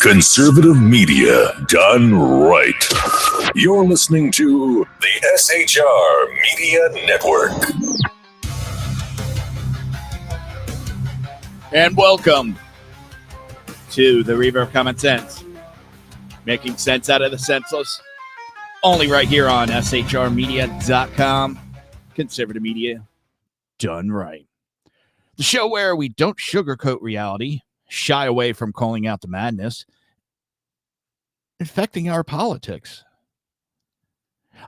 Conservative media done right. You're listening to the SHR Media Network. And welcome to the Reaver of Common Sense. Making sense out of the senseless. Only right here on shrmedia.com. Conservative media done right. The show where we don't sugarcoat reality, shy away from calling out the madness affecting our politics.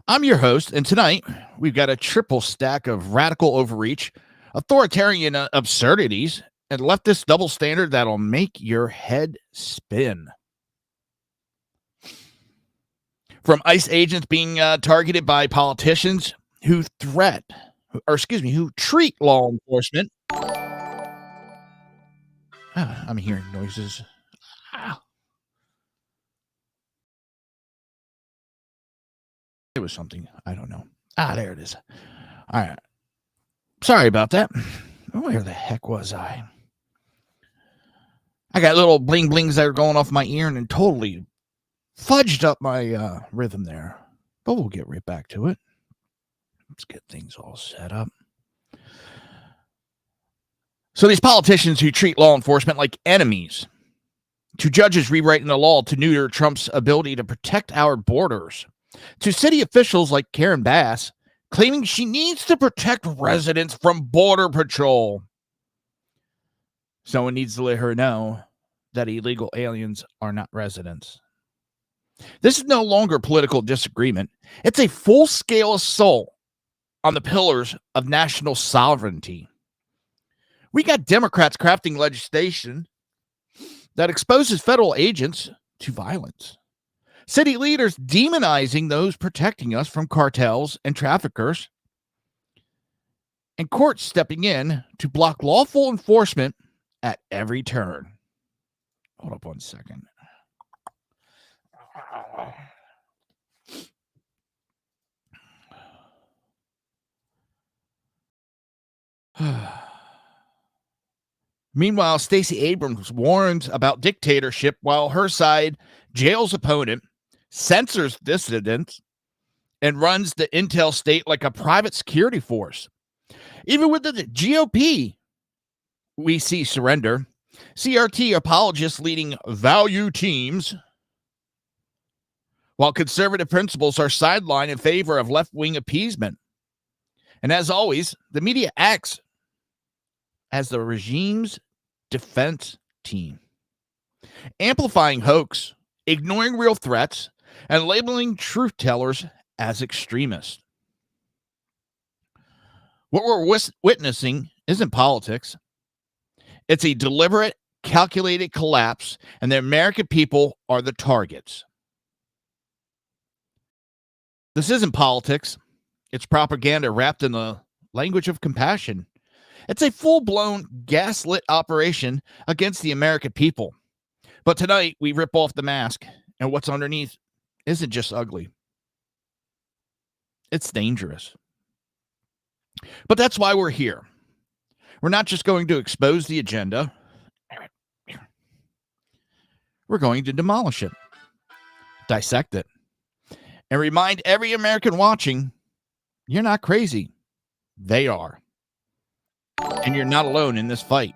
I'm your host, and tonight we've got a triple stack of radical overreach, authoritarian absurdities, and leftist double standard that'll make your head spin. From ICE agents being targeted by politicians who treat law enforcement. I'm hearing noises. It was something. I don't know. There it is. All right. Sorry about that. Where the heck was I? I got little bling blings that are going off my ear and totally fudged up my rhythm there. But we'll get right back to it. Let's get things all set up. So these politicians who treat law enforcement like enemies, to judges rewriting the law to neuter Trump's ability to protect our borders, to city officials like Karen Bass claiming she needs to protect residents from Border Patrol. Someone needs to let her know that illegal aliens are not residents. This is no longer political disagreement. It's a full-scale assault on the pillars of national sovereignty. We got Democrats crafting legislation that exposes federal agents to violence. City leaders demonizing those protecting us from cartels and traffickers. And courts stepping in to block lawful enforcement at every turn. Hold up one second. Meanwhile, Stacey Abrams warns about dictatorship while her side jails opponent, censors dissidents, and runs the intel state like a private security force. Even with the GOP, we see surrender. CRT apologists leading value teams, while conservative principles are sidelined in favor of left-wing appeasement. And as always, the media acts as the regime's defense team, amplifying hoax, ignoring real threats, and labeling truth tellers as extremists. What we're witnessing isn't politics. It's a deliberate, calculated collapse, and the American people are the targets. This isn't politics. It's propaganda wrapped in the language of compassion. It's a full-blown gaslit operation against the American people. But tonight, we rip off the mask, and what's underneath isn't just ugly. It's dangerous. But that's why we're here. We're not just going to expose the agenda. We're going to demolish it, dissect it, and remind every American watching, you're not crazy. They are. And you're not alone in this fight.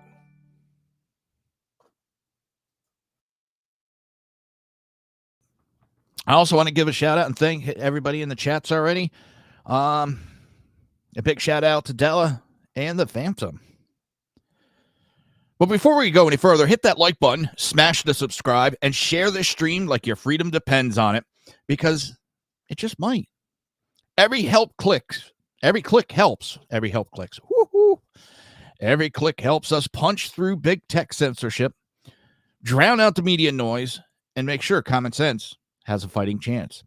I also want to give a shout out and thank everybody in the chats already. A big shout out to Della and the Phantom. But before we go any further, hit that like button, smash the subscribe, and share this stream like your freedom depends on it, because it just might. Every click helps. Every help clicks. Woo-hoo. Every click helps us punch through big tech censorship, drown out the media noise, and make sure common sense has a fighting chance.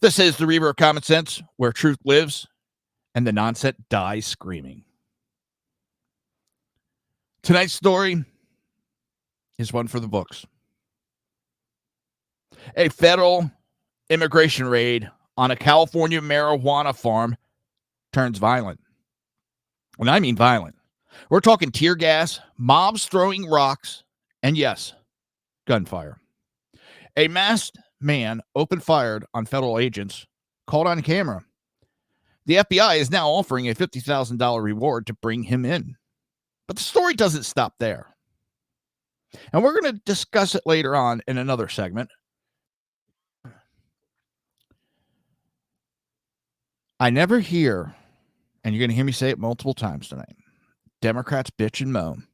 This is the Reaver of Common Sense, where truth lives and the nonsense dies screaming. Tonight's story is one for the books. A federal immigration raid on a California marijuana farm turns violent. When I mean violent, we're talking tear gas, mobs throwing rocks, and yes, gunfire. A masked man opened fire on federal agents, caught on camera. The FBI is now offering a $50,000 reward to bring him in. But the story doesn't stop there. And we're going to discuss it later on in another segment. I never hear, and you're going to hear me say it multiple times tonight, Democrats bitch and moan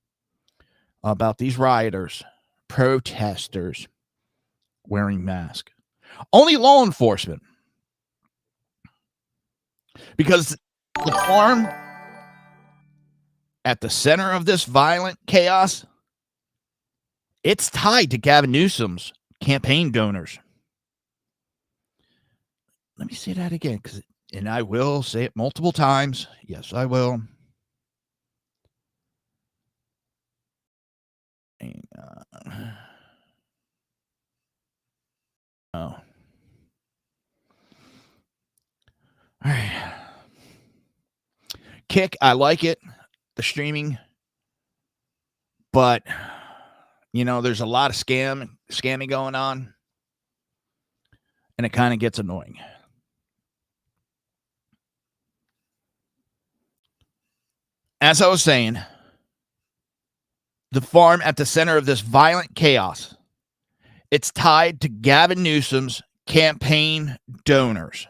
about these rioters, protesters wearing masks. Only law enforcement. Because the farm at the center of this violent chaos, it's tied to Gavin Newsom's campaign donors. Let me say that again, and I will say it multiple times. Yes, I will. Oh. All right. Kick, I like it, the streaming, but there's a lot of scamming going on, and it kind of gets annoying. As I was saying, the farm at the center of this violent chaos, it's tied to Gavin Newsom's campaign donors.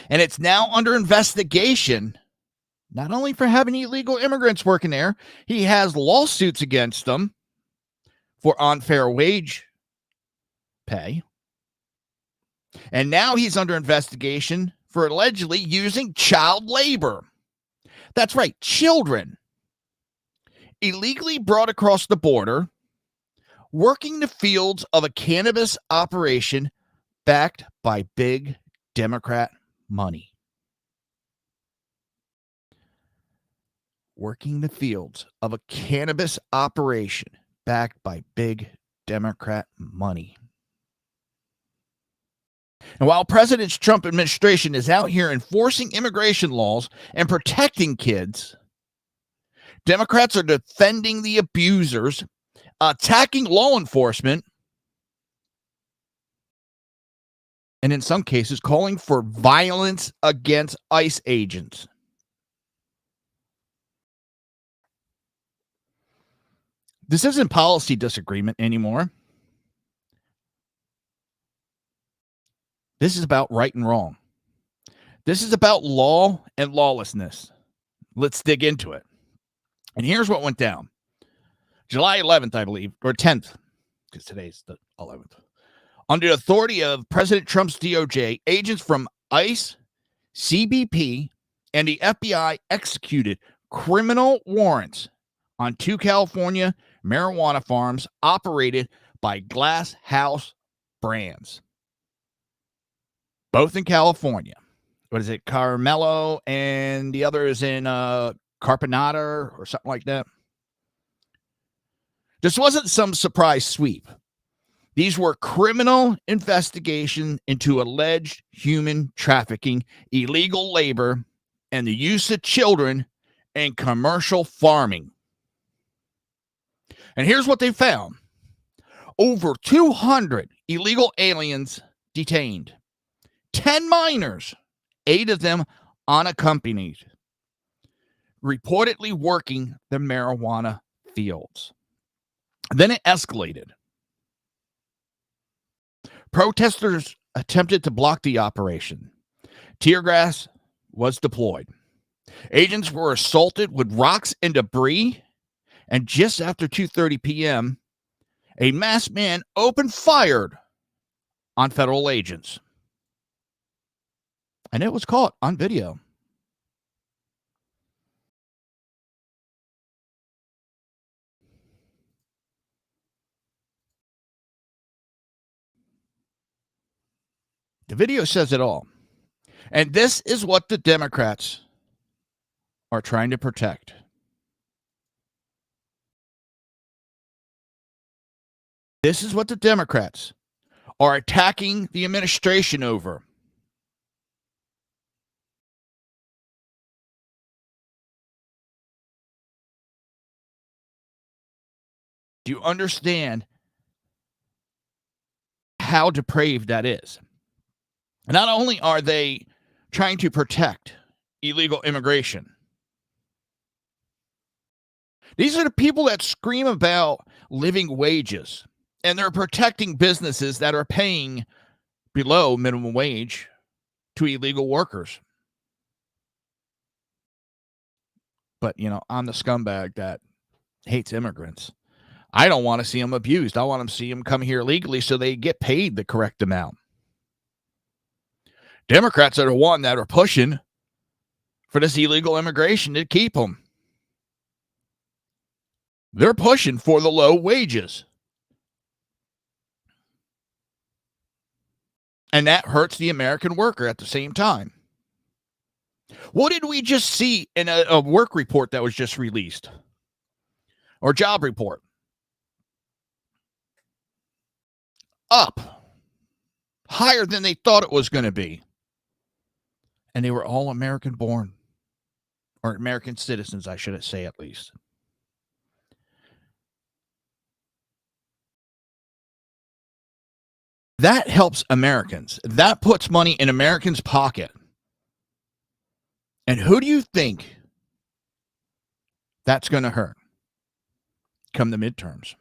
And it's now under investigation, not only for having illegal immigrants working there, he has lawsuits against them for unfair wage pay. And now he's under investigation for allegedly using child labor. That's right, children. Illegally brought across the border, working the fields of a cannabis operation backed by big Democrat money. Working the fields of a cannabis operation backed by big Democrat money. And while President Trump administration is out here enforcing immigration laws and protecting kids, Democrats are defending the abusers, attacking law enforcement, and in some cases calling for violence against ICE agents. This isn't policy disagreement anymore. This is about right and wrong. This is about law and lawlessness. Let's dig into it. And here's what went down. July 11th, I believe, or 10th, because today's the 11th. Under the authority of President Trump's DOJ, agents from ICE, CBP, and the FBI executed criminal warrants on 2 California marijuana farms operated by Glass House Brands. Both in California. What is it? Carmelo, and the other is in Carpenata or something like that. This wasn't some surprise sweep. These were criminal investigation into alleged human trafficking, illegal labor, and the use of children in commercial farming. And here's what they found. Over 200 illegal aliens detained. 10 minors, 8 of them unaccompanied, reportedly working the marijuana fields. Then it escalated. Protesters attempted to block the operation. Tear gas was deployed. Agents were assaulted with rocks and debris, and just after 2:30 p.m., a masked man opened fire on federal agents. And it was caught on video. The video says it all. And this is what the Democrats are trying to protect. This is what the Democrats are attacking the administration over. Do you understand how depraved that is. Not only are they trying to protect illegal immigration, these are the people that scream about living wages, and they're protecting businesses that are paying below minimum wage to illegal workers. But, I'm the scumbag that hates immigrants. I don't want to see them abused. I want to see them come here legally so they get paid the correct amount. Democrats are the one that are pushing for this illegal immigration to keep them. They're pushing for the low wages. And that hurts the American worker at the same time. What did we just see in a work report that was just released? Or job report? Up. Higher than they thought it was going to be. And they were all American born. Or American citizens, I should say at least. That helps Americans. That puts money in Americans' pocket. And who do you think that's going to hurt come the midterms?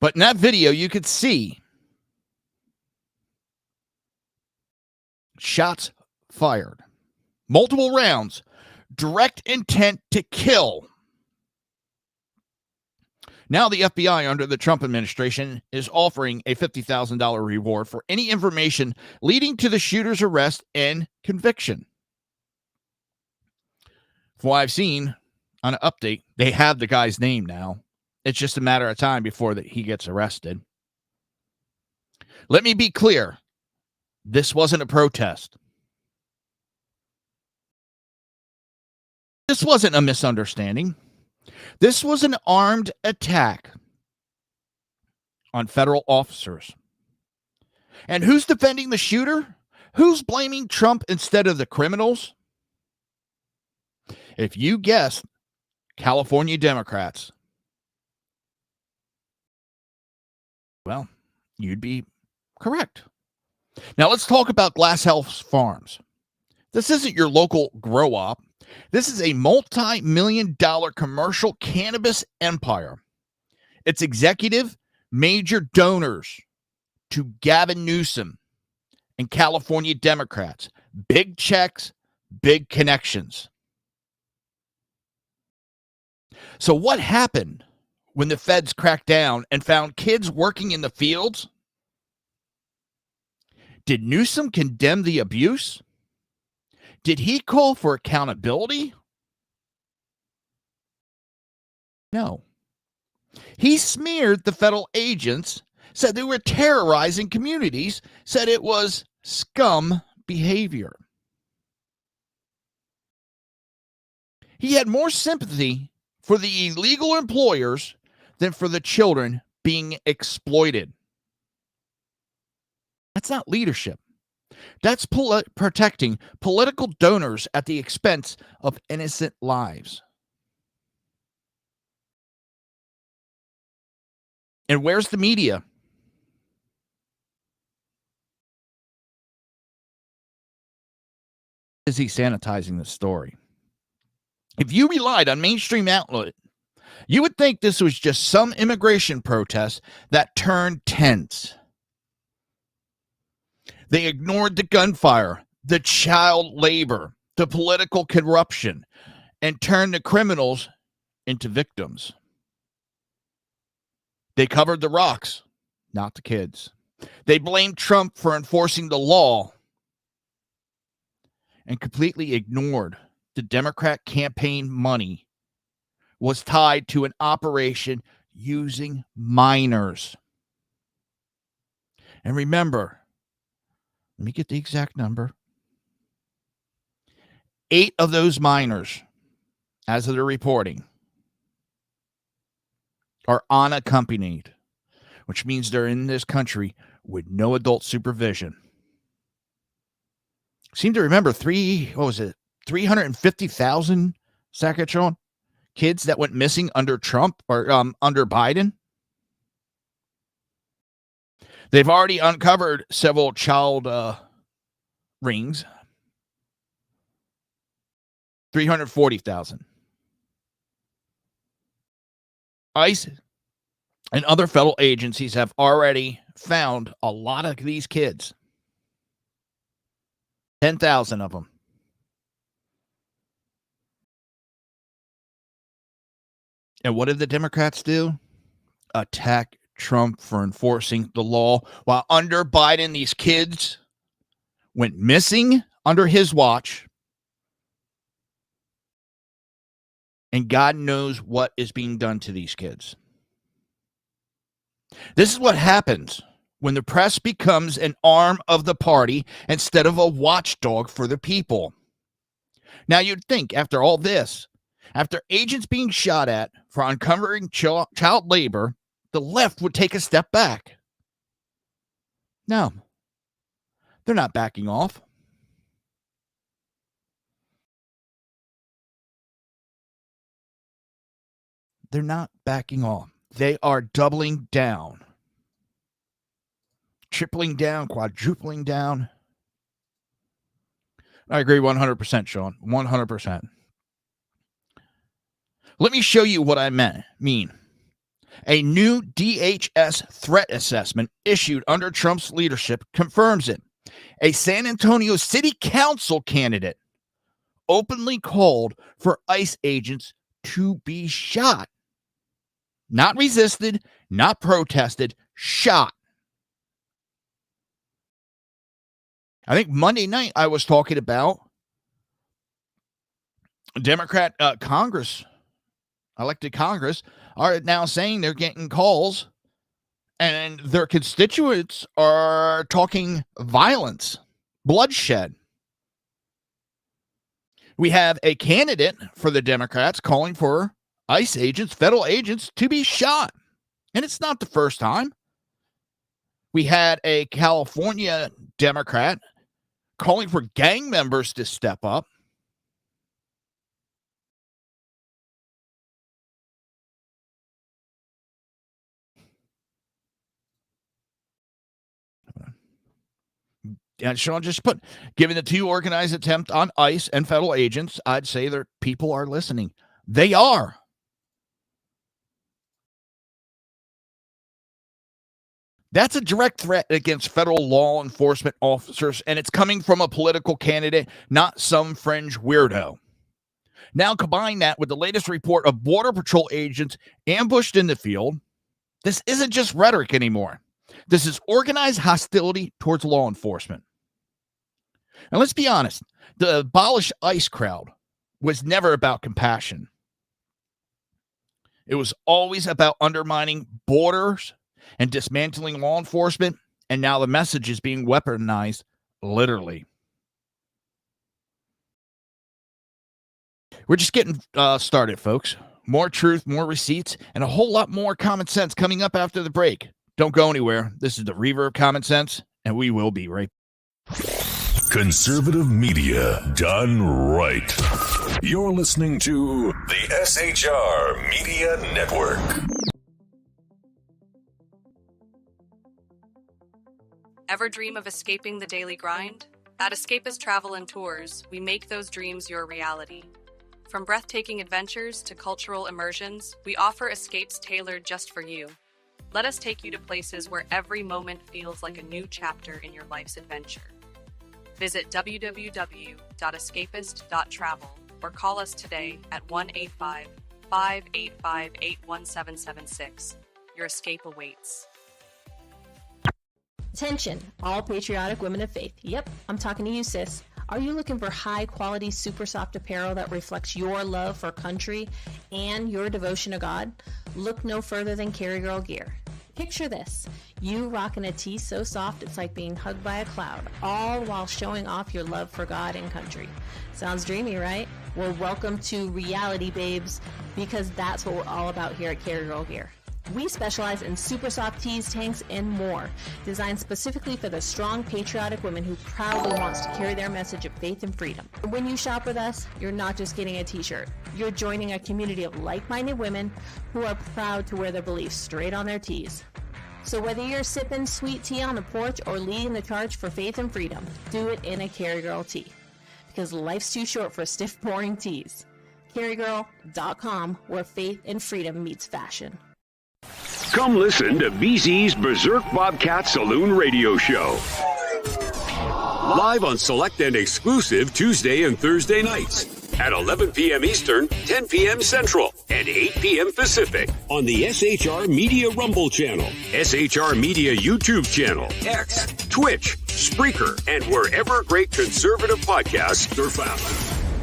But in that video, you could see shots fired, multiple rounds, direct intent to kill. Now the FBI under the Trump administration is offering a $50,000 reward for any information leading to the shooter's arrest and conviction. From what I've seen on an update, they have the guy's name now. It's just a matter of time before that he gets arrested. Let me be clear. This wasn't a protest. This wasn't a misunderstanding. This was an armed attack on federal officers. And who's defending the shooter? Who's blaming Trump instead of the criminals? If you guessed California Democrats, well, you'd be correct. Now let's talk about Glass House Farms. This isn't your local grow-op. This is a multi-million-dollar commercial cannabis empire. Its executive major donors to Gavin Newsom and California Democrats. Big checks, big connections. So what happened when the feds cracked down and found kids working in the fields? Did Newsom condemn the abuse? Did he call for accountability? No. He smeared the federal agents, said they were terrorizing communities, said it was scum behavior. He had more sympathy for the illegal employers than for the children being exploited. That's not leadership. That's protecting political donors at the expense of innocent lives. And where's the media? Is he sanitizing the story? If you relied on mainstream outlet, you would think this was just some immigration protest that turned tense. They ignored the gunfire, the child labor, the political corruption, and turned the criminals into victims. They covered the rocks, not the kids. They blamed Trump for enforcing the law and completely ignored the Democrat campaign money was tied to an operation using minors. And remember, let me get the exact number. 8 of those minors, as of the reporting, are unaccompanied, which means they're in this country with no adult supervision. Seem to remember 350,000 Saskatchewan? Kids that went missing under Trump or under Biden? They've already uncovered several child rings. 340,000. ICE and other federal agencies have already found a lot of these kids. 10,000 of them. And what did the Democrats do? Attack Trump for enforcing the law. While under Biden, these kids went missing under his watch. And God knows what is being done to these kids. This is what happens when the press becomes an arm of the party instead of a watchdog for the people. Now, you'd think after all this, after agents being shot at for uncovering child labor, the left would take a step back. No, they're not backing off. They're not backing off. They are doubling down, tripling down, quadrupling down. I agree 100%, Sean. 100%. Let me show you what I mean. A new DHS threat assessment issued under Trump's leadership confirms it. A San Antonio City Council candidate openly called for ICE agents to be shot. Not resisted, not protested, shot. I think Monday night I was talking about Democrat elected Congress are now saying they're getting calls and their constituents are talking violence, bloodshed. We have a candidate for the Democrats calling for ICE agents, federal agents, to be shot. And it's not the first time. We had a California Democrat calling for gang members to step up. And Sean just put, given the two organized attempt on ICE and federal agents, I'd say that people are listening. They are. That's a direct threat against federal law enforcement officers, and it's coming from a political candidate, not some fringe weirdo. Now combine that with the latest report of Border Patrol agents ambushed in the field. This isn't just rhetoric anymore. This is organized hostility towards law enforcement. And let's be honest, the abolish ICE crowd was never about compassion. It was always about undermining borders and dismantling law enforcement, and now the message is being weaponized literally. We're just getting started, folks. More truth, more receipts, and a whole lot more common sense coming up after the break. Don't go anywhere. This is the Reaver of Common Sense, and we will be right back. Conservative media done right. You're listening to the SHR Media Network. Ever dream of escaping the daily grind? At Escapist Travel and Tours, we make those dreams your reality. From breathtaking adventures to cultural immersions, we offer escapes tailored just for you. Let us take you to places where every moment feels like a new chapter in your life's adventure. Visit www.escapist.travel or call us today at 1-855-885-81776. Your escape awaits. Attention, all patriotic women of faith. Yep, I'm talking to you, sis. Are you looking for high-quality, super soft apparel that reflects your love for country and your devotion to God? Look no further than Carry Girl Gear. Picture this. You rocking a tee so soft it's like being hugged by a cloud, all while showing off your love for God and country. Sounds dreamy, right? Well, welcome to reality, babes, because that's what we're all about here at Carry Girl Gear. We specialize in super soft tees, tanks, and more, designed specifically for the strong, patriotic women who proudly wants to carry their message of faith and freedom. When you shop with us, you're not just getting a t-shirt. You're joining a community of like-minded women who are proud to wear their beliefs straight on their tees. So whether you're sipping sweet tea on the porch or leading the charge for faith and freedom, do it in a Carry Girl tee. Because life's too short for stiff, boring tees. CarryGirl.com, where faith and freedom meets fashion. Come listen to BZ's Berserk Bobcat Saloon Radio Show. Live on select and exclusive Tuesday and Thursday nights at 11 p.m. Eastern, 10 p.m. Central, and 8 p.m. Pacific on the SHR Media Rumble channel, SHR Media YouTube channel, X, Twitch, Spreaker, and wherever great conservative podcasts are found.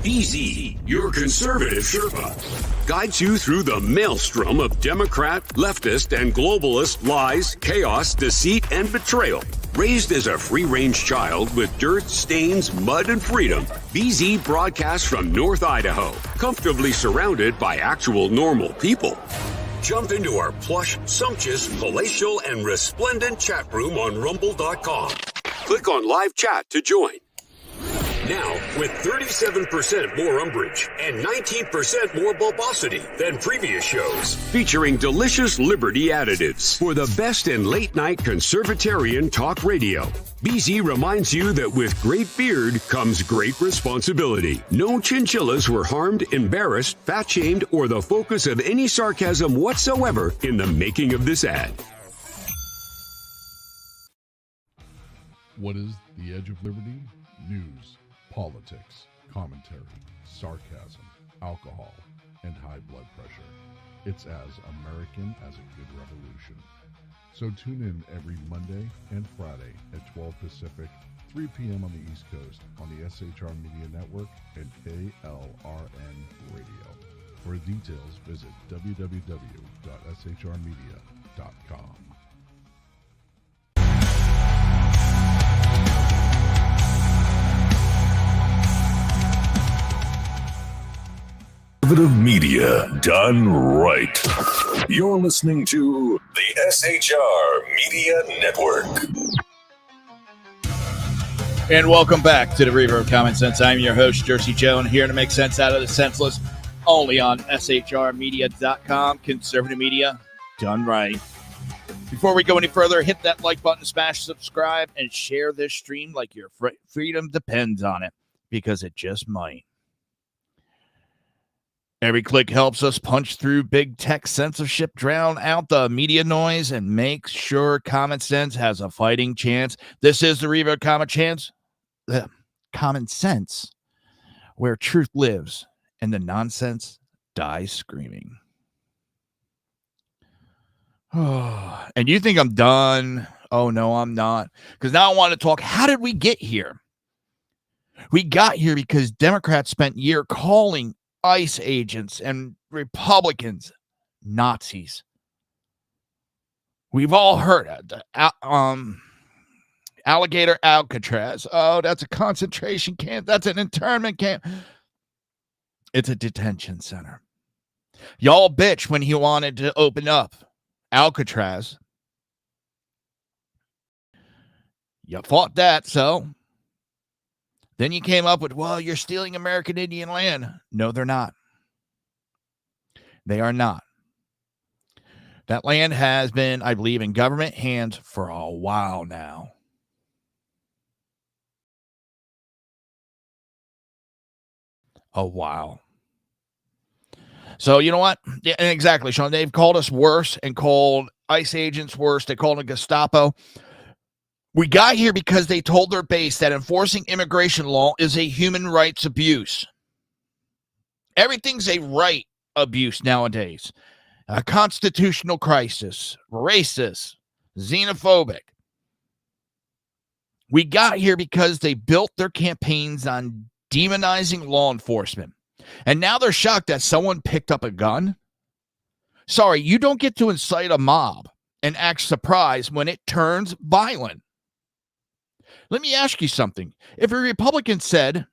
BZ, your conservative Sherpa, guides you through the maelstrom of Democrat, leftist, and globalist lies, chaos, deceit, and betrayal. Raised as a free-range child with dirt, stains, mud, and freedom, BZ broadcasts from North Idaho, comfortably surrounded by actual normal people. Jump into our plush, sumptuous, palatial, and resplendent chat room on rumble.com. Click on live chat to join. Now, with 37% more umbrage and 19% more bulbosity than previous shows, featuring delicious Liberty additives for the best in late-night conservatarian talk radio. BZ reminds you that with great beard comes great responsibility. No chinchillas were harmed, embarrassed, fat-shamed, or the focus of any sarcasm whatsoever in the making of this ad. What is the Edge of Liberty? News, politics, commentary, sarcasm, alcohol, and high blood pressure. It's as American as a good revolution. So tune in every Monday and Friday at 12 Pacific, 3 p.m. on the East Coast on the SHR Media Network and KLRN Radio. For details, visit www.shrmedia.com. Conservative media done right. You're listening to the SHR Media Network. And welcome back to the Reaver of Common Sense. I'm your host, Jersey Joe, and here to make sense out of the senseless, only on shrmedia.com. Conservative media done right. Before we go any further, hit that like button, smash subscribe, and share this stream like your freedom depends on it, because it just might. Every click helps us punch through big tech censorship, drown out the media noise, and make sure common sense has a fighting chance. This is the Reaver of Common Sense, where truth lives and the nonsense dies screaming. Oh, and you think I'm done? Oh, no, I'm not. Because now I want to talk. How did we get here? We got here because Democrats spent years calling ICE agents and Republicans Nazis. We've all heard alligator Alcatraz. Oh, that's a concentration camp. That's an internment camp. It's a detention center. Y'all bitch when he wanted to open up Alcatraz. You fought that, so then you came up with, well, you're stealing American Indian land. No, they're not. They are not. That land has been, I believe, in government hands for a while now. A while. So, you know what? Yeah, exactly, Sean. They've called us worse and called ICE agents worse. They called them Gestapo. We got here because they told their base that enforcing immigration law is a human rights abuse. Everything's a right abuse nowadays. A constitutional crisis, racist, xenophobic. We got here because they built their campaigns on demonizing law enforcement. And now they're shocked that someone picked up a gun. Sorry, you don't get to incite a mob and act surprised when it turns violent. Let me ask you something. If a Republican said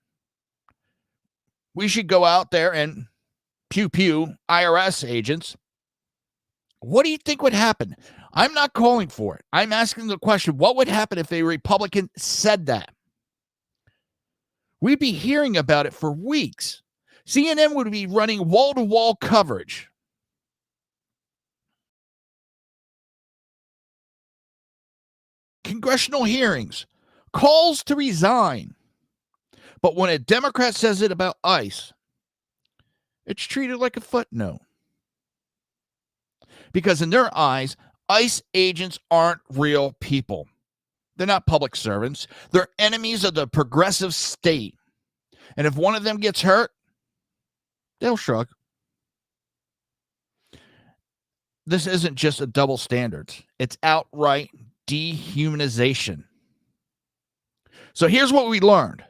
we should go out there and pew-pew IRS agents, What do you think would happen? I'm not calling for it. I'm asking the question, what would happen if a Republican said that? We'd be hearing about it for weeks. CNN would be running wall-to-wall coverage. Congressional hearings, calls to resign. But when a Democrat says it about ICE, it's treated like a footnote. Because in their eyes, ICE agents aren't real people. They're not public servants. They're enemies of the progressive state. And if one of them gets hurt, they'll shrug. This isn't just a double standard. It's outright dehumanization. So here's what we learned.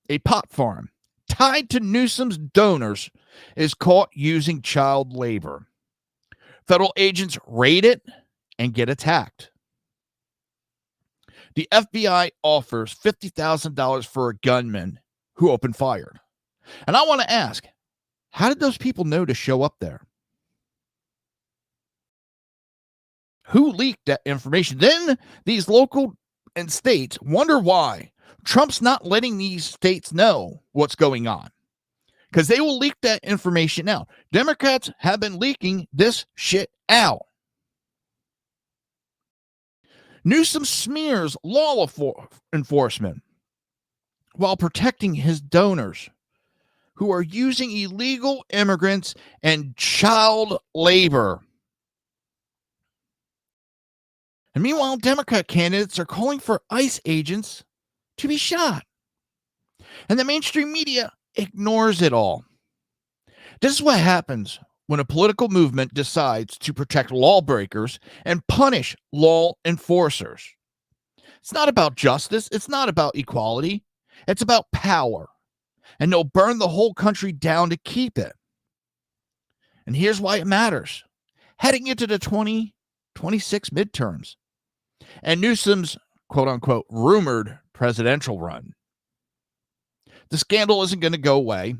A pot farm tied to Newsom's donors is caught using child labor. Federal agents raid it and get attacked. The FBI offers $50,000 for a gunman who opened fire. And I want to ask, how did those people know to show up there? Who leaked that information? Then these local and states wonder why Trump's not letting these states know what's going on, because they will leak that information out. Democrats have been leaking this shit out. Newsom smears law enforcement while protecting his donors who are using illegal immigrants and child labor. And meanwhile, Democrat candidates are calling for ICE agents to be shot. And the mainstream media ignores it all. This is what happens when a political movement decides to protect lawbreakers and punish law enforcers. It's not about justice. It's not about equality. It's about power. And they'll burn the whole country down to keep it. And here's why it matters. Heading into the 2026 midterms and Newsom's quote-unquote rumored presidential run, the scandal isn't going to go away.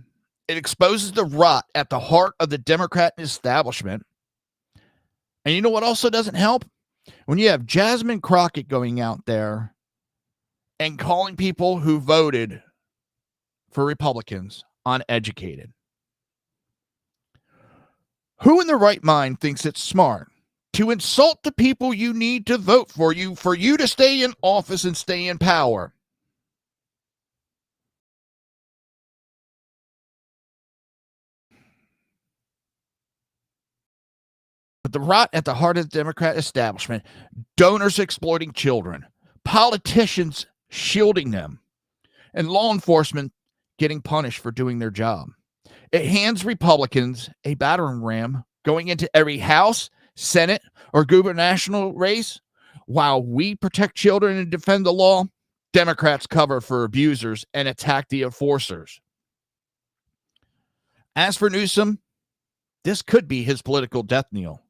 It exposes the rot at the heart of the Democrat establishment. And you know what also doesn't help? When you have Jasmine Crockett going out there and calling people who voted for Republicans uneducated. Who in their right mind thinks it's smart to insult the people you need to vote for you to stay in office and stay in power? But the rot at the heart of the Democrat establishment, donors exploiting children, politicians shielding them, and law enforcement getting punished for doing their job. It hands Republicans a battering ram going into every House, Senate, or gubernatorial race. While we protect children and defend the law, Democrats cover for abusers and attack the enforcers. As for Newsom, this could be his political death knell.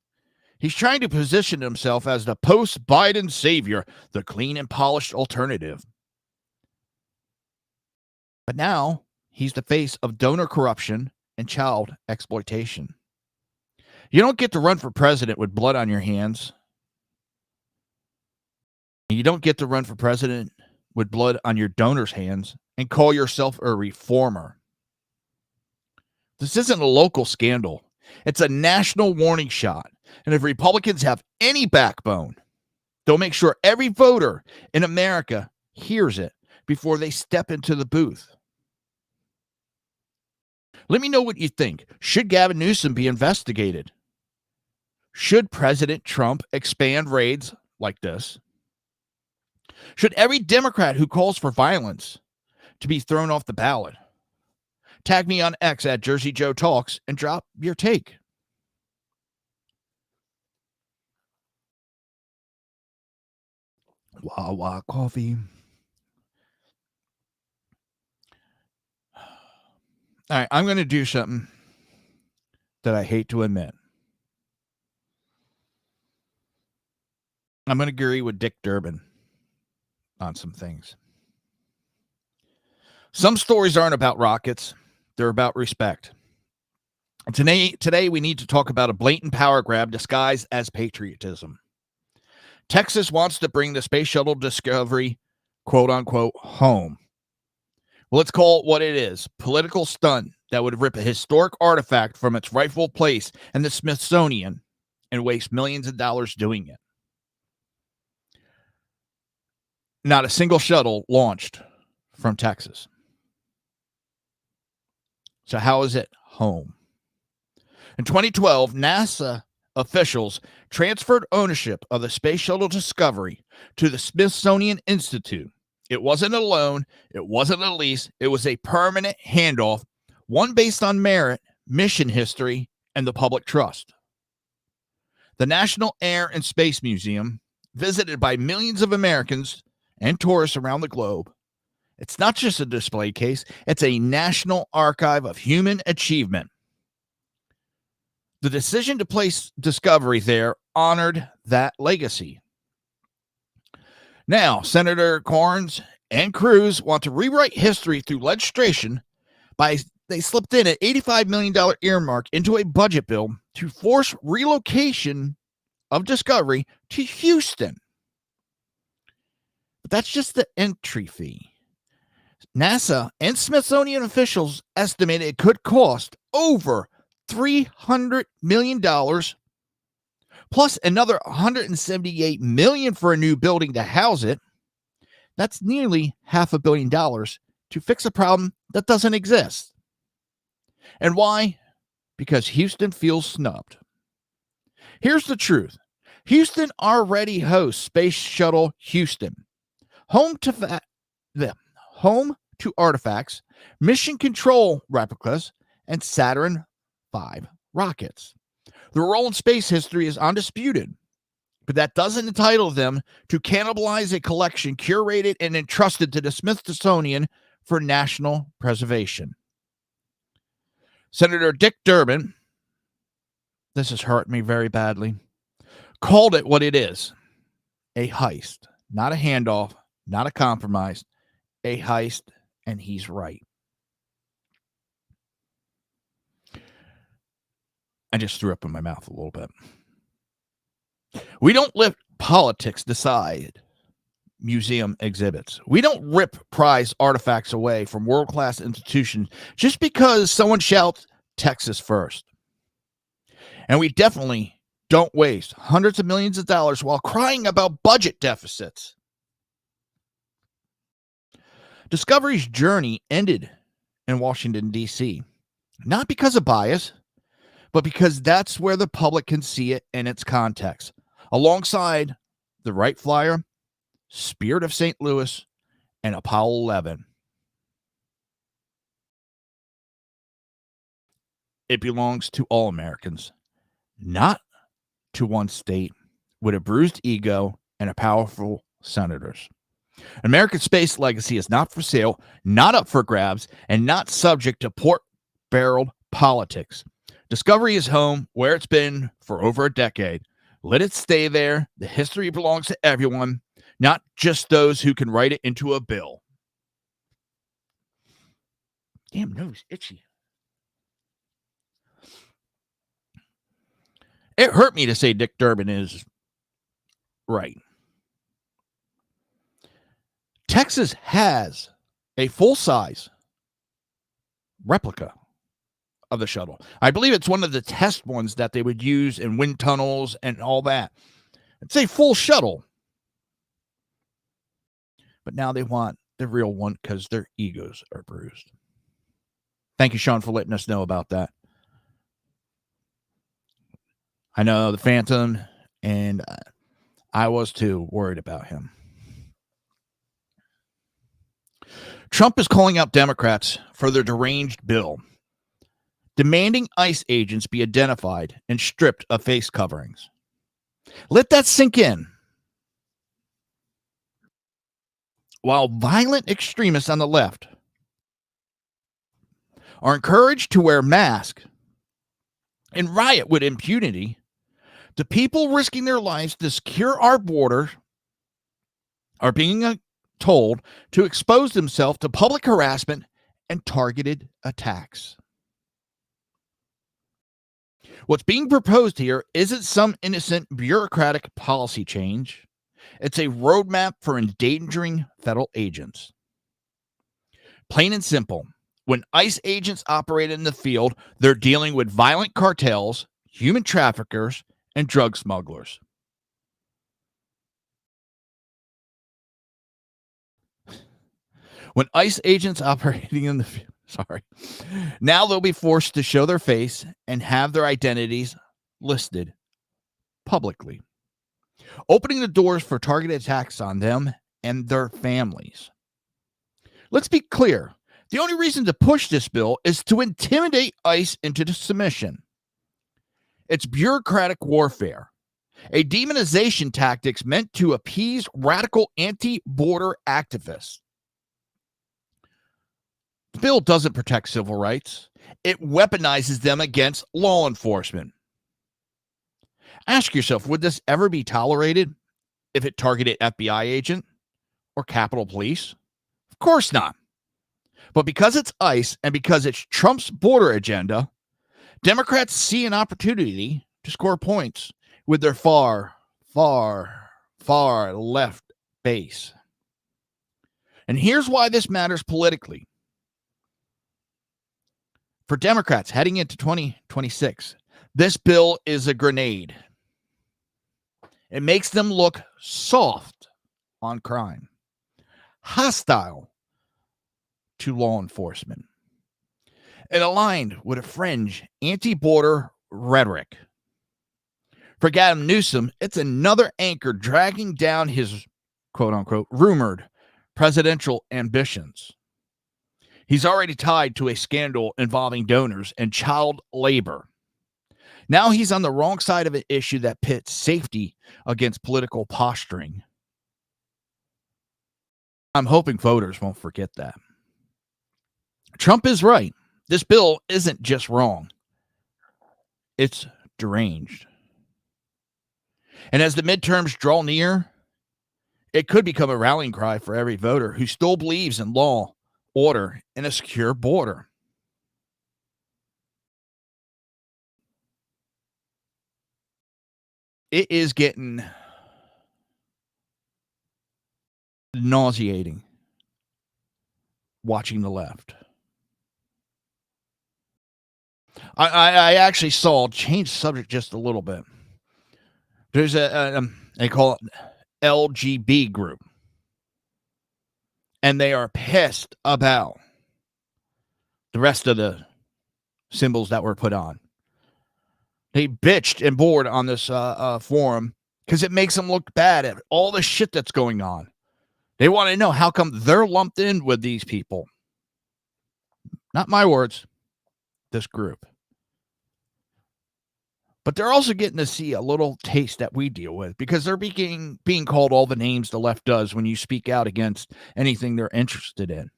He's trying to position himself as the post-Biden savior, the clean and polished alternative. But now, he's the face of donor corruption and child exploitation. You don't get to run for president with blood on your hands. You don't get to run for president with blood on your donors' hands and call yourself a reformer. This isn't a local scandal. It's a national warning shot. And if Republicans have any backbone, they'll make sure every voter in America hears it before they step into the booth. Let me know what you think. Should Gavin Newsom be investigated? Should President Trump expand raids like this? Should every Democrat who calls for violence to be thrown off the ballot? Tag me on X at Jersey Joe Talks and drop your take. Wawa coffee. All right, I'm going to do something that I hate to admit. I'm going to agree with Dick Durbin on some things. Some stories aren't about rockets. They're about respect. Today we need to talk about a blatant power grab disguised as patriotism. Texas wants to bring the Space Shuttle Discovery, quote unquote, home. Well, let's call it what it is. Political stunt that would rip a historic artifact from its rightful place in the Smithsonian and waste millions of dollars doing it. Not a single shuttle launched from Texas. So how is it home? In 2012, NASA officials transferred ownership of the Space Shuttle Discovery to the Smithsonian Institute. It wasn't a loan. It wasn't a lease. It was a permanent handoff, one based on merit, mission history, and the public trust. The National Air and Space Museum, visited by millions of Americans and tourists around the globe, it's not just a display case. It's a national archive of human achievement. The decision to place Discovery there honored that legacy. Now, Senator Carnes and Cruz want to rewrite history through legislation they slipped in an $85 million earmark into a budget bill to force relocation of Discovery to Houston. But that's just the entry fee. NASA and Smithsonian officials estimated it could cost over $300 million, plus another $178 million for a new building to house it. That's nearly $500 million to fix a problem that doesn't exist. And why? Because Houston feels snubbed. Here's the truth. Houston already hosts Space Shuttle Houston, home to artifacts, mission control replicas, and Saturn V rockets. Their role in space history is undisputed, but that doesn't entitle them to cannibalize a collection curated and entrusted to the Smithsonian for national preservation. Senator Dick Durbin, this has hurt me very badly, called it what it is: a heist, not a handoff, not a compromise, a heist, and he's right. I just threw up in my mouth a little bit. We don't let politics decide museum exhibits. We don't rip prized artifacts away from world-class institutions just because someone shouts Texas first. And we definitely don't waste hundreds of millions of dollars while crying about budget deficits. Discovery's journey ended in Washington, D.C., not because of bias, but because that's where the public can see it in its context, alongside the Wright Flyer, Spirit of St. Louis, and Apollo 11. It belongs to all Americans, not to one state with a bruised ego and a powerful senators. American space legacy is not for sale, not up for grabs, and not subject to pork-barreled politics. Discovery is home where it's been for over a decade. Let it stay there. The history belongs to everyone, not just those who can write it into a bill. Damn nose, itchy. It hurt me to say Dick Durbin is right. Texas has a full-size replica of the shuttle. I believe it's one of the test ones that they would use in wind tunnels and all that. It's a full shuttle. But now they want the real one because their egos are bruised. Thank you, Sean, for letting us know about that. I know the Phantom, and I was too worried about him. Trump is calling out Democrats for their deranged bill, demanding ICE agents be identified and stripped of face coverings. Let that sink in. While violent extremists on the left are encouraged to wear masks and riot with impunity, the people risking their lives to secure our border are being told to expose themselves to public harassment and targeted attacks. What's being proposed here isn't some innocent bureaucratic policy change. It's a roadmap for endangering federal agents. Plain and simple, when ICE agents operate in the field, they're dealing with violent cartels, human traffickers, and drug smugglers. When ICE agents operating in the field, now they'll be forced to show their face and have their identities listed publicly, opening the doors for targeted attacks on them and their families. Let's be clear. The only reason to push this bill is to intimidate ICE into submission. It's bureaucratic warfare, a demonization tactic meant to appease radical anti-border activists. The bill doesn't protect civil rights. It weaponizes them against law enforcement. Ask yourself, would this ever be tolerated if it targeted FBI agent or Capitol Police? Of course not. But because it's ICE and because it's Trump's border agenda, Democrats see an opportunity to score points with their far, far, far left base. And here's why this matters politically. For Democrats heading into 2026, this bill is a grenade. It makes them look soft on crime, hostile to law enforcement, and aligned with a fringe anti-border rhetoric. For Gavin Newsom, it's another anchor dragging down his quote-unquote rumored presidential ambitions. He's already tied to a scandal involving donors and child labor. Now he's on the wrong side of an issue that pits safety against political posturing. I'm hoping voters won't forget that. Trump is right. This bill isn't just wrong. It's deranged. And as the midterms draw near, it could become a rallying cry for every voter who still believes in law, order, and a secure border. It is getting nauseating watching the left. I actually saw, change the subject just a little bit. There's they call it LGB group. And they are pissed about the rest of the symbols that were put on. They bitched and bored on this forum because it makes them look bad at all the shit that's going on. They want to know how come they're lumped in with these people. Not my words, this group. But they're also getting to see a little taste that we deal with because they're being called all the names the left does when you speak out against anything they're interested in.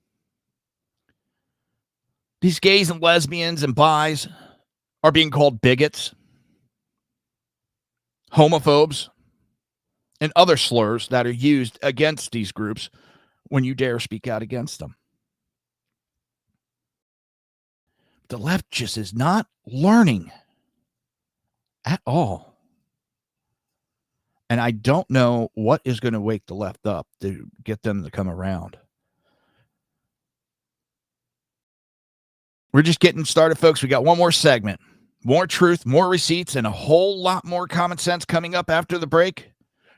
These gays and lesbians and bis are being called bigots, homophobes, and other slurs that are used against these groups when you dare speak out against them. The left just is not learning at all. And I don't know what is going to wake the left up to get them to come around. We're just getting started, folks. We got one more segment. More truth, more receipts, and a whole lot more common sense coming up after the break.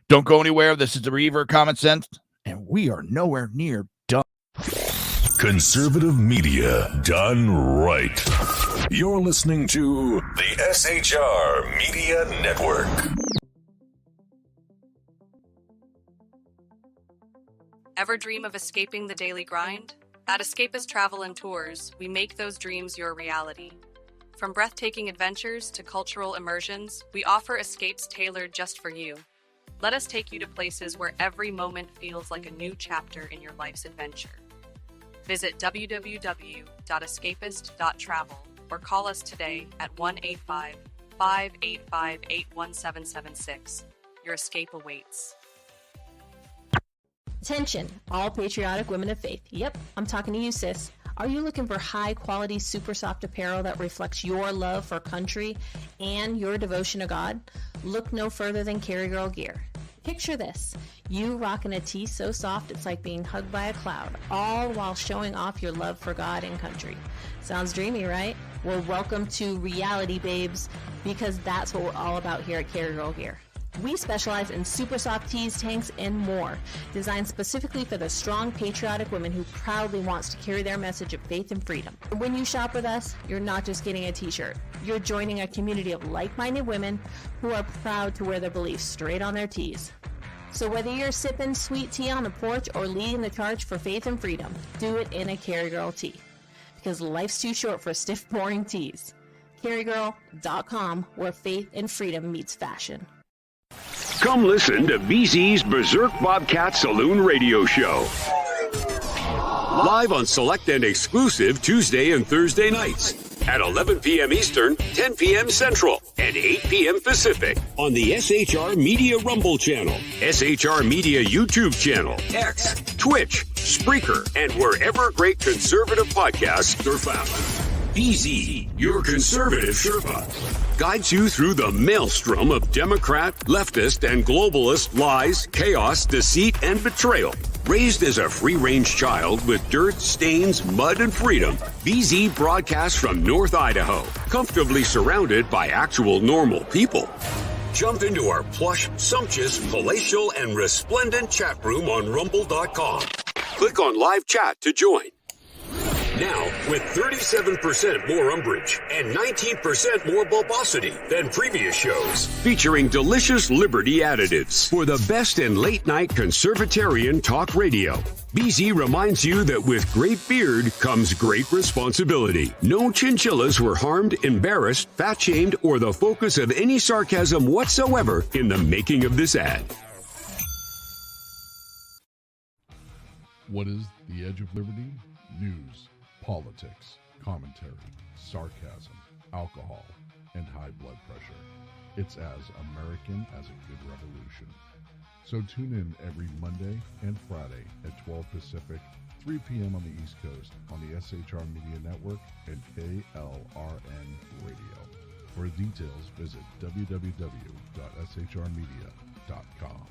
Don't go anywhere. This is the Reaver of Common Sense, and we are nowhere near done. Conservative media done right. You're listening to the SHR Media Network. Ever dream of escaping the daily grind? At Escapist Travel and Tours, we make those dreams your reality. From breathtaking adventures to cultural immersions, we offer escapes tailored just for you. Let us take you to places where every moment feels like a new chapter in your life's adventure. Visit www.escapist.travel or call us today at 1-855-885-81776. Your escape awaits. Attention, all patriotic women of faith. Yep, I'm talking to you, sis. Are you looking for high-quality, super soft apparel that reflects your love for country and your devotion to God? Look no further than Carry Girl Gear. Picture this. You rocking a tee so soft it's like being hugged by a cloud, all while showing off your love for God and country. Sounds dreamy, right? Well, welcome to reality, babes, because that's what we're all about here at Carry Girl Gear. We specialize in super soft tees, tanks, and more, designed specifically for the strong, patriotic women who proudly wants to carry their message of faith and freedom. When you shop with us, you're not just getting a t-shirt. You're joining a community of like-minded women who are proud to wear their beliefs straight on their tees. So whether you're sipping sweet tea on the porch or leading the charge for faith and freedom, do it in a Carry Girl tee. Because life's too short for stiff, boring tees. CarryGirl.com, where faith and freedom meets fashion. Come listen to BZ's Berserk Bobcat Saloon Radio Show. Live on select and exclusive Tuesday and Thursday nights at 11 p.m. Eastern, 10 p.m. Central, and 8 p.m. Pacific on the SHR Media Rumble channel, SHR Media YouTube channel, X, Twitch, Spreaker, and wherever great conservative podcasts are found. BZ, your conservative Sherpa, guides you through the maelstrom of Democrat, leftist, and globalist lies, chaos, deceit, and betrayal. Raised as a free-range child with dirt, stains, mud, and freedom, BZ broadcasts from North Idaho, comfortably surrounded by actual normal people. Jump into our plush, sumptuous, palatial, and resplendent chat room on rumble.com. Click on live chat to join. Now, with 37% more umbrage and 19% more bulbosity than previous shows, featuring delicious Liberty additives for the best in late-night conservatarian talk radio. BZ reminds you that with great beard comes great responsibility. No chinchillas were harmed, embarrassed, fat-shamed, or the focus of any sarcasm whatsoever in the making of this ad. What is the Edge of Liberty? News, politics, commentary, sarcasm, alcohol, and high blood pressure. It's as American as a good revolution. So tune in every Monday and Friday at 12 Pacific, 3 p.m. on the East Coast on the SHR Media Network and KLRN Radio. For details, visit www.shrmedia.com.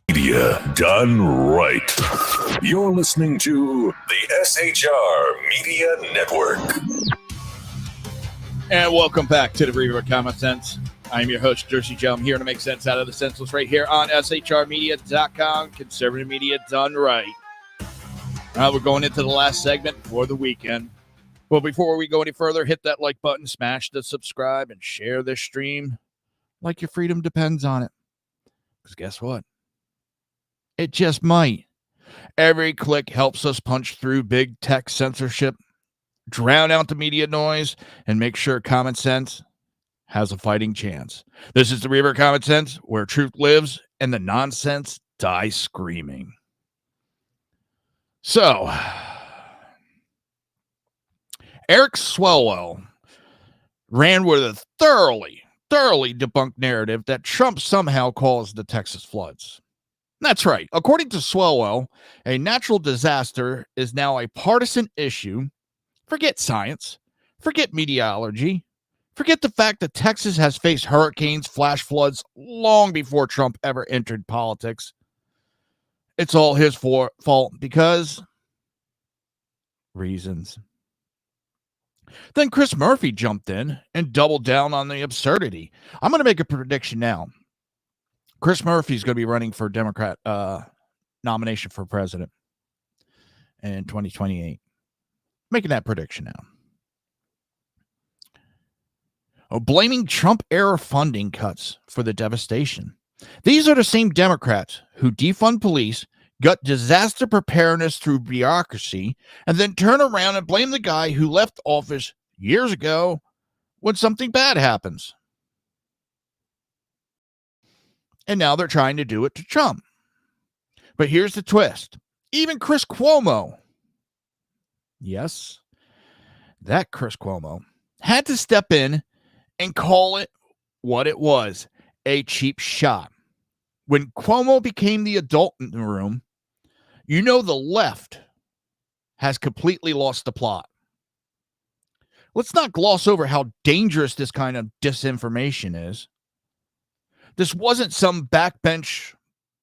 Media done right. You're listening to the SHR Media Network. And welcome back to the Reaver of Common Sense. I'm your host, Jersey Joe. I'm here to make sense out of the senseless right here on shrmedia.com. Conservative media done right. We're going into the last segment for the weekend. Well, before we go any further, hit that like button, smash the subscribe, and share this stream like your freedom depends on it. Because guess what? It just might. Every click helps us punch through big tech censorship, drown out the media noise, and make sure common sense has a fighting chance. This is the Reaver of Common Sense, where truth lives and the nonsense dies screaming. So, Eric Swalwell ran with a thoroughly debunked narrative that Trump somehow caused the Texas floods. That's right. According to Swalwell, a natural disaster is now a partisan issue. Forget science. Forget meteorology. Forget the fact that Texas has faced hurricanes, flash floods long before Trump ever entered politics. It's all his fault because reasons. Then Chris Murphy jumped in and doubled down on the absurdity. I'm going to make a prediction now. Chris Murphy's going to be running for Democrat nomination for president in 2028. Making that prediction now. Blaming Trump-era funding cuts for the devastation. These are the same Democrats who defund police, gut disaster preparedness through bureaucracy, and then turn around and blame the guy who left office years ago when something bad happens. And now they're trying to do it to Trump. But here's the twist. Even Chris Cuomo, yes, that Chris Cuomo, had to step in and call it what it was, a cheap shot. When Cuomo became the adult in the room, you know the left has completely lost the plot. Let's not gloss over how dangerous this kind of disinformation is. This wasn't some backbench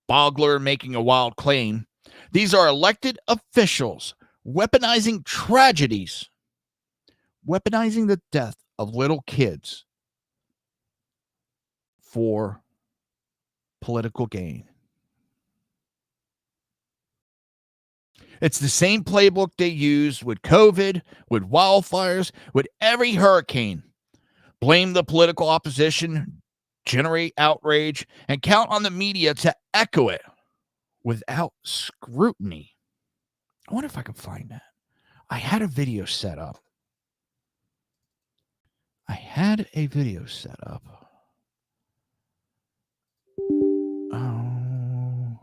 boggler making a wild claim. These are elected officials weaponizing tragedies, weaponizing the death of little kids for political gain. It's the same playbook they used with COVID, with wildfires, with every hurricane. Blame the political opposition, generate outrage, and count on the media to echo it without scrutiny. I wonder if I can find that. I had a video set up. Oh,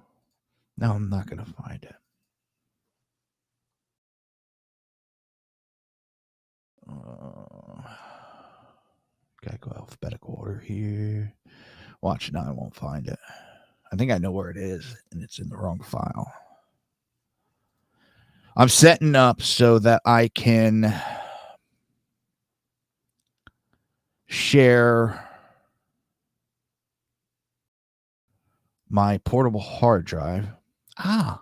no, I'm not going to find it. Gotta go alphabetical order here. Watch, now I won't find it. I think I know where it is, and it's in the wrong file. I'm setting up so that I can share my portable hard drive. I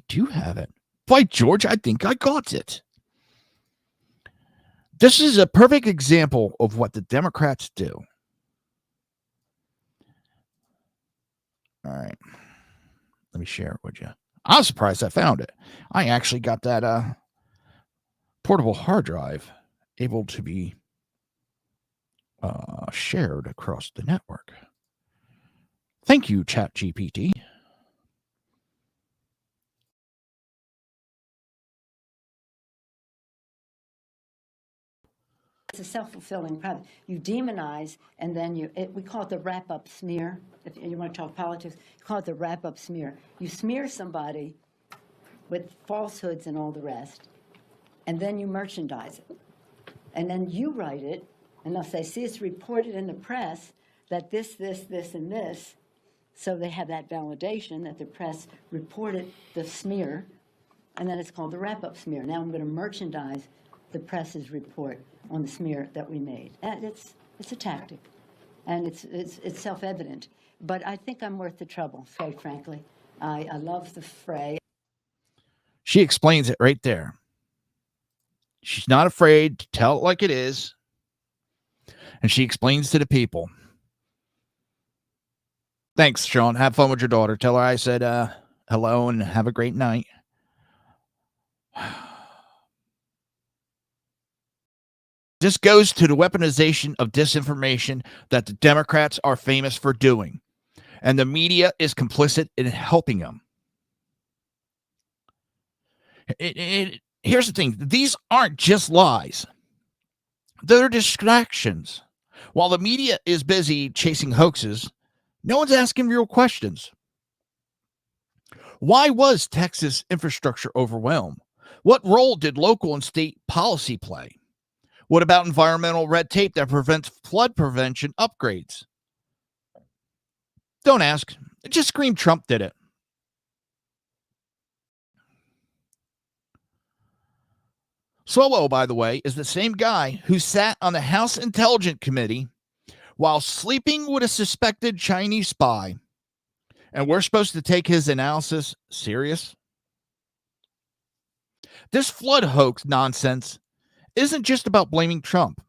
do have it. By George, I think I got it. This is a perfect example of what the Democrats do. All right. Let me share it with you. I was surprised I found it. I actually got that portable hard drive able to be shared across the network. Thank you, ChatGPT. It's a self-fulfilling prophecy. You demonize, and then we call it the wrap-up smear. If you want to talk politics, you call it the wrap-up smear. You smear somebody with falsehoods and all the rest, and then you merchandise it. And then you write it, and they'll say, see, it's reported in the press that this, and this. So they have that validation that the press reported the smear, and then it's called the wrap-up smear. Now I'm going to merchandise the press's report on the smear that we made. And it's a tactic, and it's self-evident. But I think I'm worth the trouble, quite frankly. I love the fray. She explains it right there. She's not afraid to tell it like it is, and she explains to the people. Thanks, Sean. Have fun with your daughter. Tell her I said hello and have a great night. This goes to the weaponization of disinformation that the Democrats are famous for doing, and the media is complicit in helping them. Here's the thing. These aren't just lies. They're distractions. While the media is busy chasing hoaxes, no one's asking real questions. Why was Texas infrastructure overwhelmed? What role did local and state policy play? What about environmental red tape that prevents flood prevention upgrades? Don't ask. Just scream Trump did it. Swalwell, by the way, is the same guy who sat on the House Intelligence Committee while sleeping with a suspected Chinese spy. And we're supposed to take his analysis serious? This flood hoax nonsense isn't just about blaming Trump.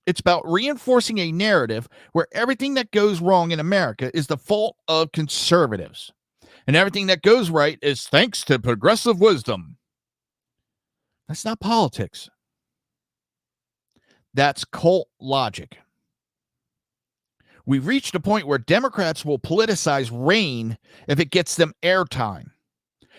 It's about reinforcing a narrative where everything that goes wrong in America is the fault of conservatives, and everything that goes right is thanks to progressive wisdom. That's not politics. That's cult logic. We've reached a point where Democrats will politicize rain if it gets them airtime.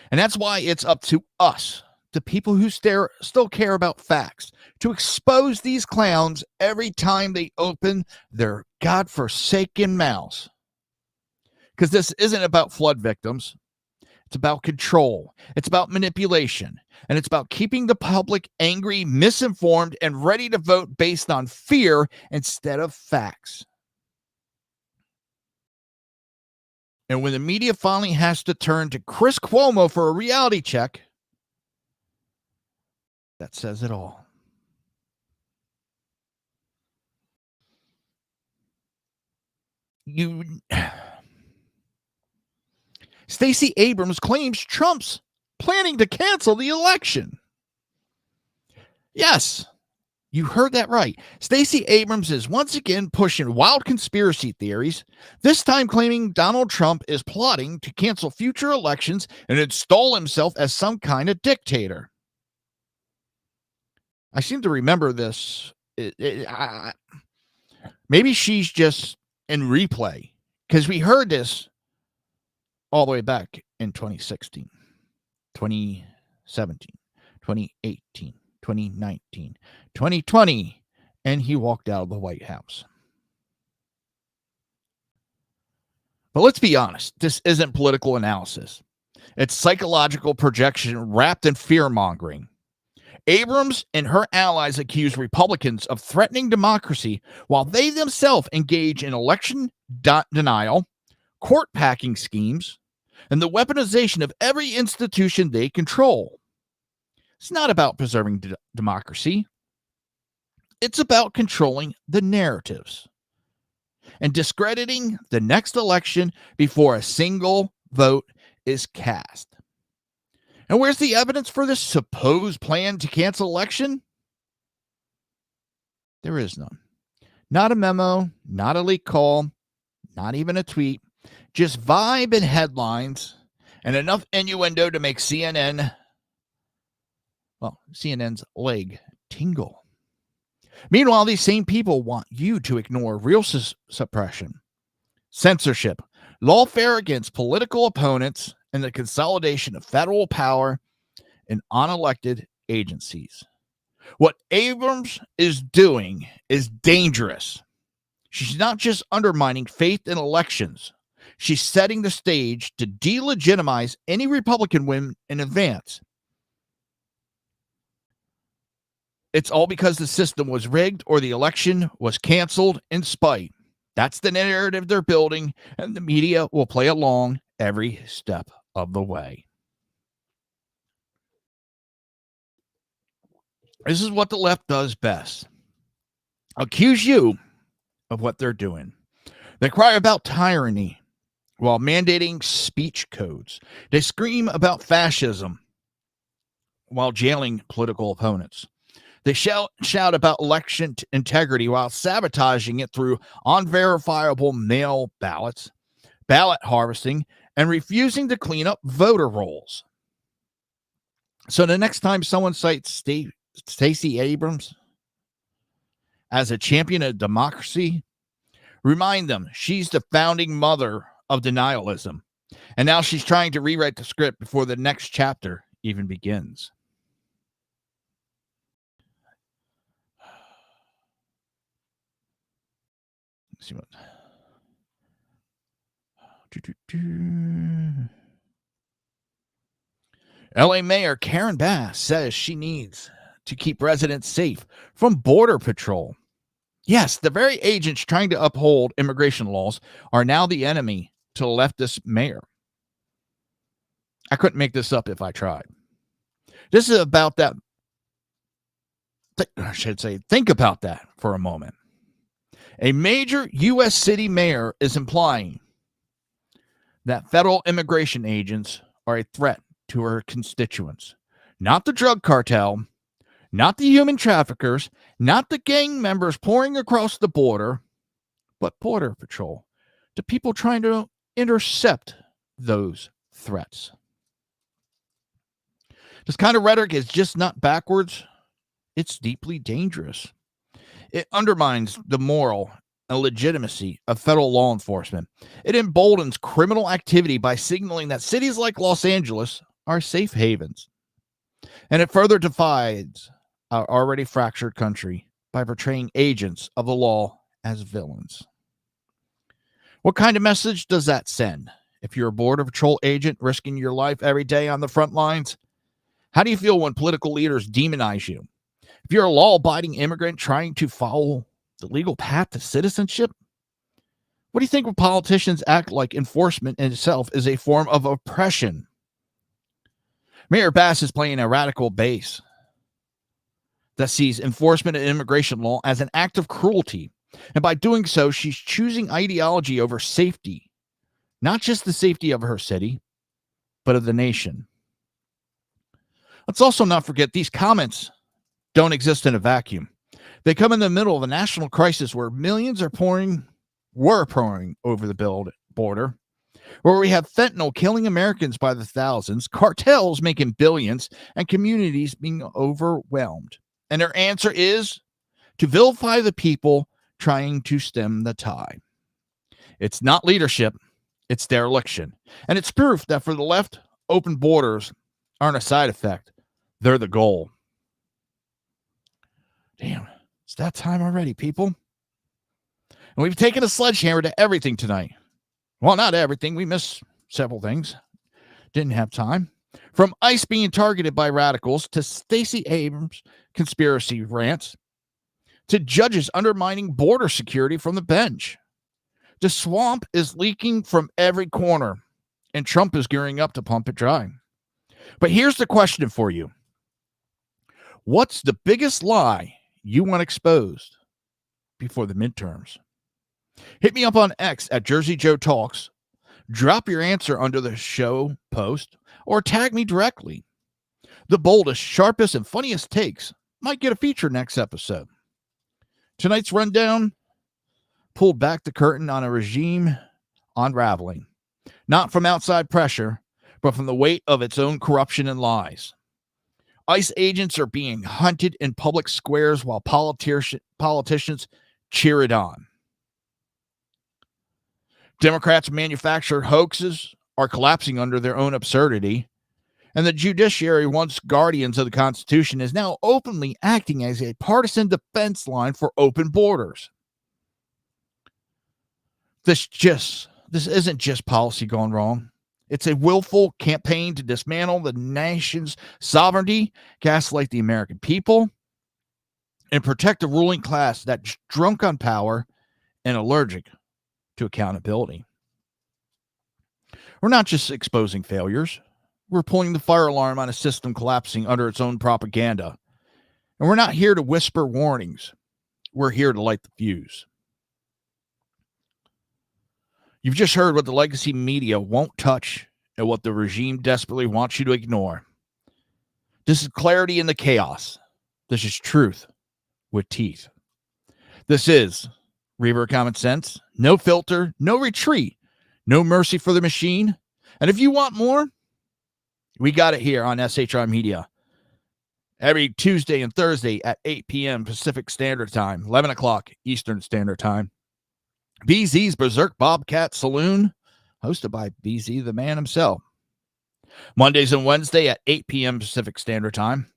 And that's why it's up to us, the people who still care about facts, to expose these clowns every time they open their godforsaken mouths. Because this isn't about flood victims. It's about control. It's about manipulation. And it's about keeping the public angry, misinformed, and ready to vote based on fear instead of facts. And when the media finally has to turn to Chris Cuomo for a reality check, that says it all. Stacey Abrams claims Trump's planning to cancel the election. Yes, you heard that right. Stacey Abrams is once again pushing wild conspiracy theories, this time claiming Donald Trump is plotting to cancel future elections and install himself as some kind of dictator. I seem to remember this. Maybe she's just in replay, because we heard this all the way back in 2016, 2017, 2018, 2019, 2020, and he walked out of the White House. But let's be honest, this isn't political analysis. It's psychological projection wrapped in fear-mongering. Abrams and her allies accuse Republicans of threatening democracy while they themselves engage in election denial, court-packing schemes, and the weaponization of every institution they control. It's not about preserving democracy. It's about controlling the narratives and discrediting the next election before a single vote is cast. And where's the evidence for this supposed plan to cancel election? There is none. Not a memo, not a leak call, not even a tweet, just vibe and headlines and enough innuendo to make CNN's leg tingle. Meanwhile, these same people want you to ignore real suppression, censorship, lawfare against political opponents, and the consolidation of federal power in unelected agencies. What Abrams is doing is dangerous. She's not just undermining faith in elections. She's setting the stage to delegitimize any Republican win in advance. It's all because the system was rigged or the election was canceled in spite. That's the narrative they're building, and the media will play along every step of the way. This is what the left does best. Accuse you of what they're doing. They cry about tyranny while mandating speech codes. They scream about fascism while jailing political opponents. They shout about election integrity while sabotaging it through unverifiable mail ballots, ballot harvesting, and refusing to clean up voter rolls. So the next time someone cites Stacey Abrams as a champion of democracy, remind them she's the founding mother of denialism. And now she's trying to rewrite the script before the next chapter even begins. Let's see what. LA Mayor Karen Bass says she needs to keep residents safe from Border Patrol. Yes, the very agents trying to uphold immigration laws are now the enemy to the leftist mayor. I couldn't make this up if I tried. This is about that. I should say, think about that for a moment. A major U.S. city mayor is implying that federal immigration agents are a threat to her constituents. Not the drug cartel, not the human traffickers, not the gang members pouring across the border, but Border Patrol, the people trying to intercept those threats. This kind of rhetoric is just not backwards. It's deeply dangerous. It undermines the moral and legitimacy of federal law enforcement. It emboldens criminal activity by signaling that cities like Los Angeles are safe havens. And it further divides our already fractured country by portraying agents of the law as villains. What kind of message does that send? If you're a Border Patrol agent risking your life every day on the front lines, how do you feel when political leaders demonize you? If you're a law-abiding immigrant trying to follow the legal path to citizenship, What do you think when politicians act like enforcement in itself is a form of oppression? Mayor Bass is playing a radical bass that sees enforcement of immigration law as an act of cruelty. And by doing so, she's choosing ideology over safety, not just the safety of her city, but of the nation. Let's also not forget these comments don't exist in a vacuum. They come in the middle of a national crisis where millions were pouring over the border, where we have fentanyl killing Americans by the thousands, cartels making billions, and communities being overwhelmed. And their answer is to vilify the people trying to stem the tide. It's not leadership, it's dereliction. And it's proof that for the left, open borders aren't a side effect, they're the goal. Damn, it's that time already, people. And we've taken a sledgehammer to everything tonight. Well, not everything. We missed several things. Didn't have time. From ICE being targeted by radicals to Stacey Abrams conspiracy rants to judges undermining border security from the bench. The swamp is leaking from every corner, and Trump is gearing up to pump it dry. But here's the question for you. What's the biggest lie you want exposed before the midterms? Hit me up on X at Jersey Joe Talks. Drop your answer under the show post or tag me directly. The boldest, sharpest, and funniest takes might get a feature next episode. Tonight's rundown pulled back the curtain on a regime unraveling, not from outside pressure, but from the weight of its own corruption and lies. ICE agents are being hunted in public squares while politicians cheer it on. Democrats' manufactured hoaxes are collapsing under their own absurdity, and the judiciary, once guardians of the Constitution, is now openly acting as a partisan defense line for open borders. This isn't just policy gone wrong. It's a willful campaign to dismantle the nation's sovereignty, gaslight the American people, and protect a ruling class that's drunk on power and allergic to accountability. We're not just exposing failures. We're pulling the fire alarm on a system collapsing under its own propaganda. And we're not here to whisper warnings. We're here to light the fuse. You've just heard what the legacy media won't touch and what the regime desperately wants you to ignore. This is clarity in the chaos. This is truth with teeth. This is Reaver of Common Sense. No filter, no retreat, no mercy for the machine. And if you want more, we got it here on SHR Media. Every Tuesday and Thursday at 8 p.m. Pacific Standard Time, 11 o'clock Eastern Standard Time. BZ's Berserk Bobcat Saloon, hosted by BZ the man himself. Mondays and Wednesday at 8 p.m. Pacific Standard Time.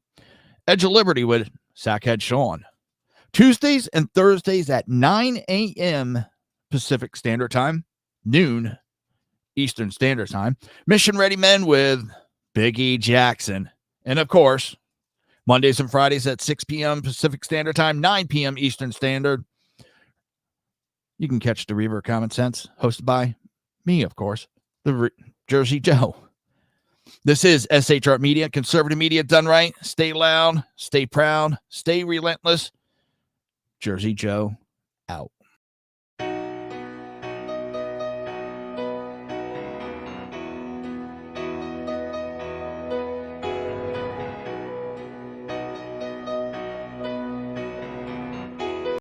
Edge of Liberty with Sackhead Sean. Tuesdays and Thursdays at 9 a.m. Pacific Standard Time, noon Eastern Standard Time. Mission Ready Men with Big E Jackson. And of course, Mondays and Fridays at 6 p.m. Pacific Standard Time, 9 p.m. Eastern Standard. You can catch the Reaver of Common Sense, hosted by me, of course, the Jersey Joe. This is SHR Media, conservative media done right. Stay loud, stay proud, stay relentless. Jersey Joe